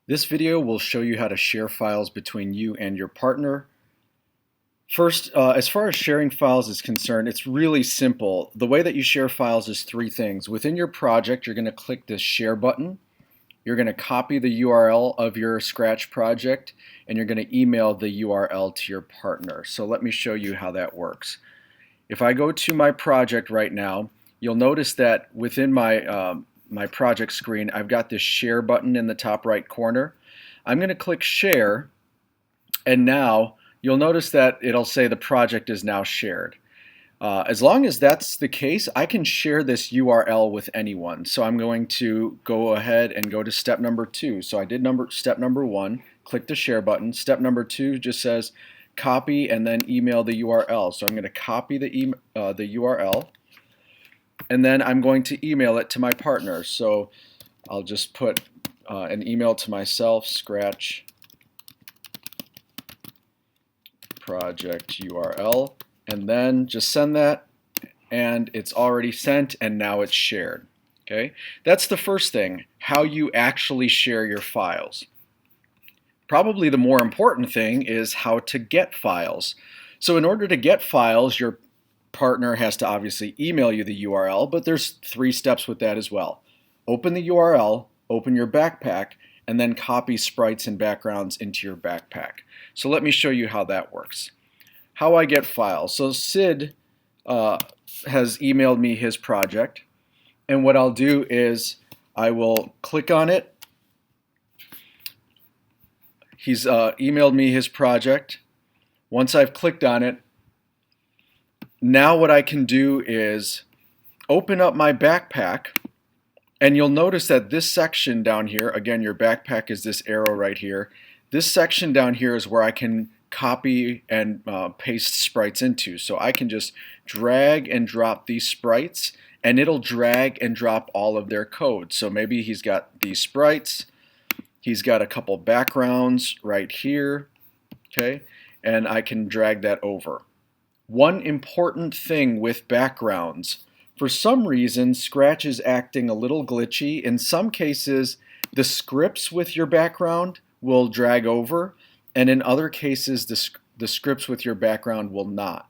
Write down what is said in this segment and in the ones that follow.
This video will show you how to share files between you and your partner. First, as far as sharing files is concerned, it's really simple. The way that you share files is three things. Within your project, you're going to click this share button. You're going to copy the URL of your Scratch project, and you're going to email the URL to your partner. So let me show you how that works. If I go to my project right now, you'll notice that within my project screen, I've got this share button in the top right corner. I'm going to click share, and now you'll notice that it'll say the project is now shared. As long as that's the case, I can share this URL with anyone. So I'm going to go ahead and go to step number 2. So I did step number 1, click the share button. Step number 2 just says copy and then email the URL. So I'm going to copy the URL, and then I'm going to email it to my partner. So I'll just put an email to myself, Scratch project URL, and then just send that, and it's already sent, and now it's shared. Okay, that's the first thing, how you actually share your files. Probably the more important thing is how to get files. So in order to get files, your partner has to obviously email you the URL, but there's 3 steps with that as well. Open the URL, open your backpack, and then copy sprites and backgrounds into your backpack. So let me show you how that works. How I get files. So Sid has emailed me his project, and what I'll do is I will click on it. He's emailed me his project. Once I've clicked on it, now what I can do is open up my backpack, and you'll notice that this section down here, again, your backpack is this arrow right here. This section down here is where I can copy and paste sprites into. So I can just drag and drop these sprites, and it'll drag and drop all of their code. So maybe he's got these sprites, he's got a couple backgrounds right here, okay, and I can drag that over. One important thing with backgrounds, for some reason Scratch is acting a little glitchy. In some cases the scripts with your background will drag over, and in other cases the scripts with your background will not.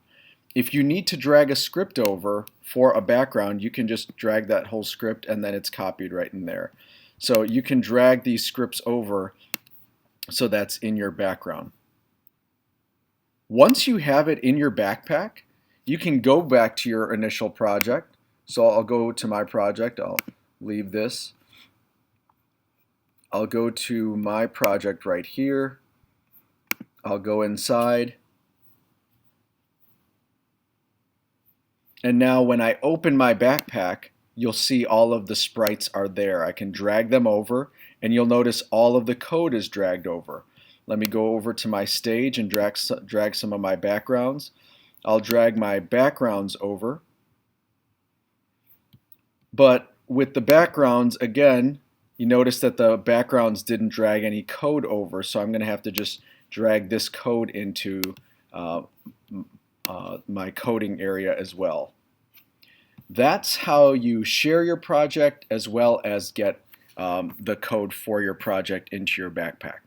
If you need to drag a script over for a background, you can just drag that whole script and then it's copied right in there. So you can drag these scripts over so that's in your background. Once you have it in your backpack, you can go back to your initial project. So I'll go to my project, I'll leave this. I'll go to my project right here. I'll go inside. And now when I open my backpack, you'll see all of the sprites are there. I can drag them over, and you'll notice all of the code is dragged over. Let me go over to my stage and drag some of my backgrounds. I'll drag my backgrounds over. But with the backgrounds, again, you notice that the backgrounds didn't drag any code over, so I'm going to have to just drag this code into my coding area as well. That's how you share your project as well as get the code for your project into your backpack.